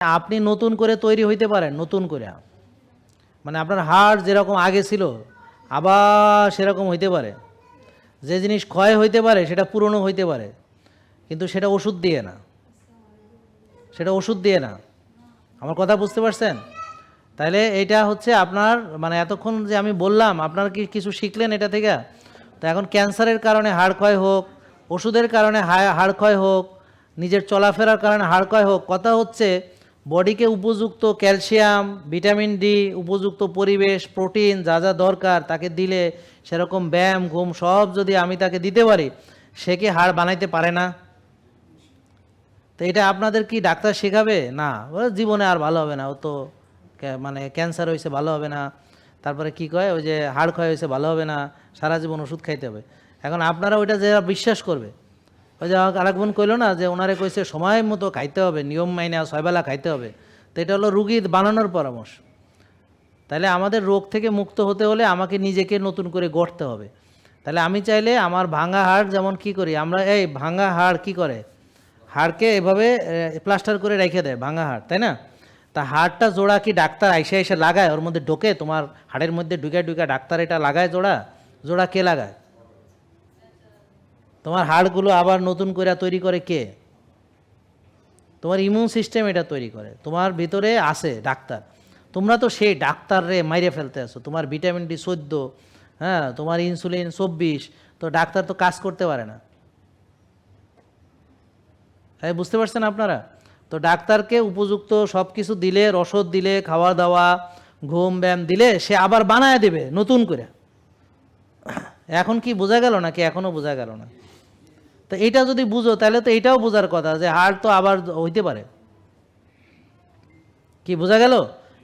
আপনি নতুন করে তৈরি হইতে পারেন, নতুন করে মানে আপনার হাড় যেরকম আগে ছিল আবার সেরকম হইতে পারে। যে জিনিস ক্ষয় হইতে পারে সেটা পুরনো হইতে পারে, কিন্তু সেটা ওষুধ দিয়ে না, সেটা ওষুধ দিয়ে না। আমার কথা বুঝতে পারছেন? তাহলে এটা হচ্ছে আপনার মানে এতক্ষণ যে আমি বললাম, আপনারা কি কিছু শিখলেন এটা থেকে? তো এখন ক্যান্সারের কারণে হাড় ক্ষয় হোক, ওষুধের কারণে হাড় ক্ষয় হোক, নিজের চলাফেরার কারণে হাড় ক্ষয় হোক, কথা হচ্ছে বডিকে উপযুক্ত ক্যালসিয়াম, ভিটামিন ডি, উপযুক্ত পরিবেশ, প্রোটিন যা যা দরকার তাকে দিলে, সেরকম ব্যায়াম, ঘুম সব যদি আমি তাকে দিতে পারি, সে কি হাড় বানাইতে পারে না? তো এটা আপনাদের কি ডাক্তার শেখাবে? না, ও জীবনে আর ভালো হবে না, ও তো মানে ক্যান্সার হয়েছে ভালো হবে না, তারপরে কি কয় ওই যে হাড় ক্ষয় হয়েছে ভালো হবে না, সারা জীবন ওষুধ খাইতে হবে। এখন আপনারা ওইটা যারা বিশ্বাস করবে, ওই যে আরেক বোন কইল না যে ওনারে কইছে সময় মতো খাইতে হবে, নিয়ম মাইনে 6 বেলা খাইতে হবে, তো এটা হলো রুগী বানানোর পরামর্শ। তাহলে আমাদের রোগ থেকে মুক্ত হতে হলে আমাকে নিজেকে নতুন করে গড়তে হবে। তাহলে আমি চাইলে আমার ভাঙা হাড়, যেমন কি করি আমরা, এই ভাঙা হাড় কি করে, হাড়কে এভাবে প্লাস্টার করে রেখে দেয় ভাঙা হাড়, তাই না? তা হাড়টা জোড়া কি ডাক্তার আইসা এসে লাগায়, ওর মধ্যে ঢোকে, তোমার হাড়ের মধ্যে ঢুকে ঢুকে ডাক্তার এটা লাগায় জোড়া? জোড়া কে লাগায়? তোমার হাড়গুলো আবার নতুন করে তৈরি করে কে? তোমার ইমিউন সিস্টেম এটা তৈরি করে, তোমার ভিতরে আছে ডাক্তার। তোমরা তো সেই ডাক্তার রে মাইরে ফেলতে আসো, তোমার ভিটামিন ডি 14, হ্যাঁ, তোমার ইনসুলিন 24, তো ডাক্তার তো কাজ করতে পারে না। হ্যাঁ, বুঝতে পারছেন আপনারা? তো ডাক্তারকে উপযুক্ত সব কিছু দিলে, রসদ দিলে, খাওয়া দাওয়া, ঘুম, ব্যায়াম দিলে সে আবার বানায় দেবে নতুন করে। এখন কি বোঝা গেল নাকি এখনও বোঝা গেল না? তো এটা যদি বুঝো তাহলে তো এটাও বোঝার কথা যে হাড় তো আবার হইতে পারে। কি বোঝা গেল?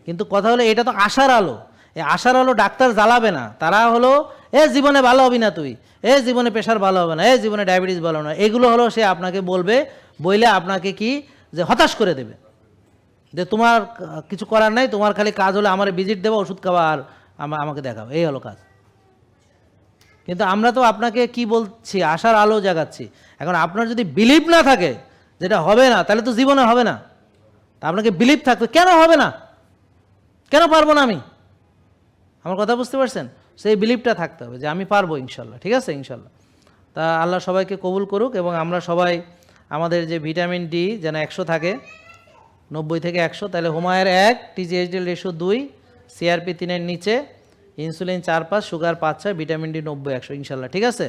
কিন্তু কথা হলো এটা তো আশার আলো, এই আশার আলো ডাক্তার জ্বালাবে না। তারা হলো এ জীবনে ভালো হবি না তুই, এ জীবনে প্রেশার ভালো হবে না, এ জীবনে ডায়াবেটিস ভালো না, এগুলো হলো সে আপনাকে বলবে, বইলে আপনাকে কি যে হতাশ করে দেবে, যে তোমার কিছু করার নাই, তোমার খালি কাজ হলো আমার ভিজিট দেওয়া, ওষুধ খাওয়া, আর আমাকে দেখাও, এই হলো কাজ। কিন্তু আমরা তো আপনাকে কি বলছি, আশার আলো জাগাচ্ছি। এখন আপনার যদি বিলিভ না থাকে যেটা হবে না, তাহলে তো জীবনে হবে না। তা আপনাকে বিলিভ থাকবে, কেন হবে না, কেন পারবো না আমি, আমার কথা বুঝতে পারছেন? সেই বিলিভটা থাকতে হবে যে আমি পারবো ইনশাল্লাহ, ঠিক আছে ইনশাল্লাহ। তা আল্লাহ সবাইকে কবুল করুক, এবং আমরা সবাই আমাদের যে ভিটামিন ডি যেন 100 থাকে, 90 থেকে 100, তাহলে হোমায়ের 1, টিজিএইচডি রেশিও 2, সিআরপি 3-এর নিচে, ইনসুলিন 4-5, সুগার 5-6, ভিটামিন ডি 90-100 ইনশাল্লাহ, ঠিক আছে?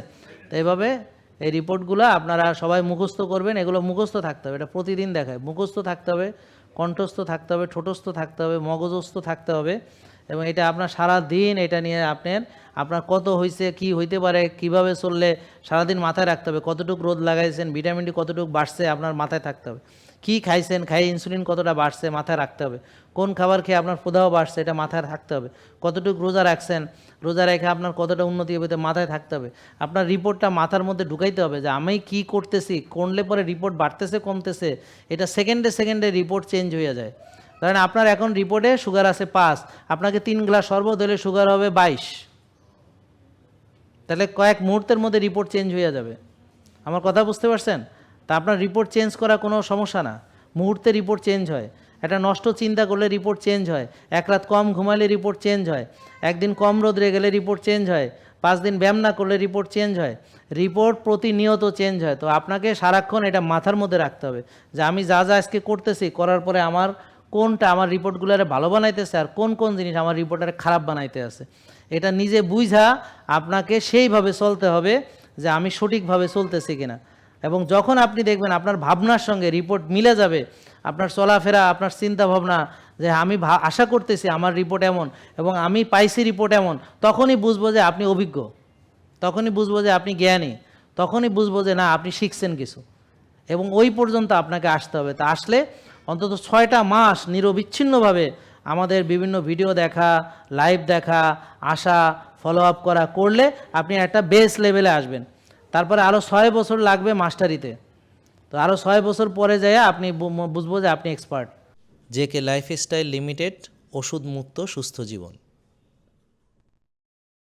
তো এইভাবে এই রিপোর্টগুলো আপনারা সবাই মুখস্থ করবেন, এগুলো মুখস্থ থাকতে হবে, এটা প্রতিদিন দেখায়, মুখস্থ থাকতে হবে, কণ্ঠস্থ থাকতে হবে, ঠোঁটস্থ থাকতে হবে, মগজস্থ থাকতে হবে, এবং এটা আপনার সারা দিন এটা নিয়ে আপনার কত হয়েছে, কি হইতে পারে, কিভাবে চললে সারাদিন মাথায় রাখতে হবে, কতটুকু রোদ লাগাইছেন, ভিটামিন ডি কতটুকু বাড়ছে আপনার মাথায় থাকতে হবে, কি খাইছেন, ইনসুলিন কতটা বাড়ছে মাথায় রাখতে হবে, কোন খাবার খেয়ে আপনার প্রদাহ বাড়ছে এটা মাথায় থাকতে হবে, কতটুকু রোজা রাখছেন, রোজা রেখে আপনার কতটা উন্নতি হবে মাথায় থাকতে হবে। আপনার রিপোর্টটা মাথার মধ্যে ঢুকাইতে হবে যে আমি কি করতেছি, করলে পরে রিপোর্ট বাড়তেছে কমতেছে, এটা সেকেন্ডে সেকেন্ডে রিপোর্ট চেঞ্জ হয়ে যায়। ধরেন আপনার এখন রিপোর্টে সুগার আছে 5, আপনাকে 3 গ্লাস শরবত হলে সুগার হবে 22, তাহলে কয়েক মুহূর্তের মধ্যে রিপোর্ট চেঞ্জ হয়ে যাবে। আমার কথা বুঝতে পারছেন? তা আপনার রিপোর্ট চেঞ্জ করা কোনো সমস্যা না, মুহূর্তে রিপোর্ট চেঞ্জ হয়। একটা নষ্ট চিন্তা করলে রিপোর্ট চেঞ্জ হয়, এক রাত কম ঘুমাইলে রিপোর্ট চেঞ্জ হয়, একদিন কম রোদরে গেলে রিপোর্ট চেঞ্জ হয়, 5 দিন ব্যায়াম না করলে রিপোর্ট চেঞ্জ হয়, রিপোর্ট প্রতিনিয়ত চেঞ্জ হয়। তো আপনাকে সারাক্ষণ এটা মাথার মধ্যে রাখতে হবে যে আমি যা যা আজকে করতেছি, করার পরে আমার কোনটা আমার রিপোর্টগুলোরে ভালো বানাইতেছে আর কোন কোন জিনিস আমার রিপোর্টারে খারাপ বানাইতে আছে, এটা নিজে বুঝা আপনাকে সেইভাবে চলতে হবে যে আমি সঠিকভাবে চলতেছি কিনা। এবং যখন আপনি দেখবেন আপনার ভাবনার সঙ্গে রিপোর্ট মিলে যাবে, আপনার চলাফেরা, আপনার চিন্তা ভাবনা, যে আমি আশা করতেছি আমার রিপোর্ট এমন এবং আমি পাইছি রিপোর্ট এমন, তখনই বুঝবো যে আপনি অভিজ্ঞ, তখনই বুঝবো যে আপনি জ্ঞানী, তখনই বুঝবো যে না আপনি শিখছেন কিছু। এবং ওই পর্যন্ত আপনাকে আসতে হবে। তা আসলে অন্তত 6টা মাস নিরবিচ্ছিন্নভাবে আমাদের বিভিন্ন ভিডিও দেখা, লাইভ দেখা, আসা, ফলো আপ করলে আপনি একটা বেস লেভেলে আসবেন। তারপরে আরও 6 বছর লাগবে মাস্টারিতে। তো আরও 6 বছর পরে যায় আপনি বুঝবো যে আপনি এক্সপার্ট। জেকে লাইফস্টাইল লিমিটেড, ওষুধ মুক্ত সুস্থ জীবন।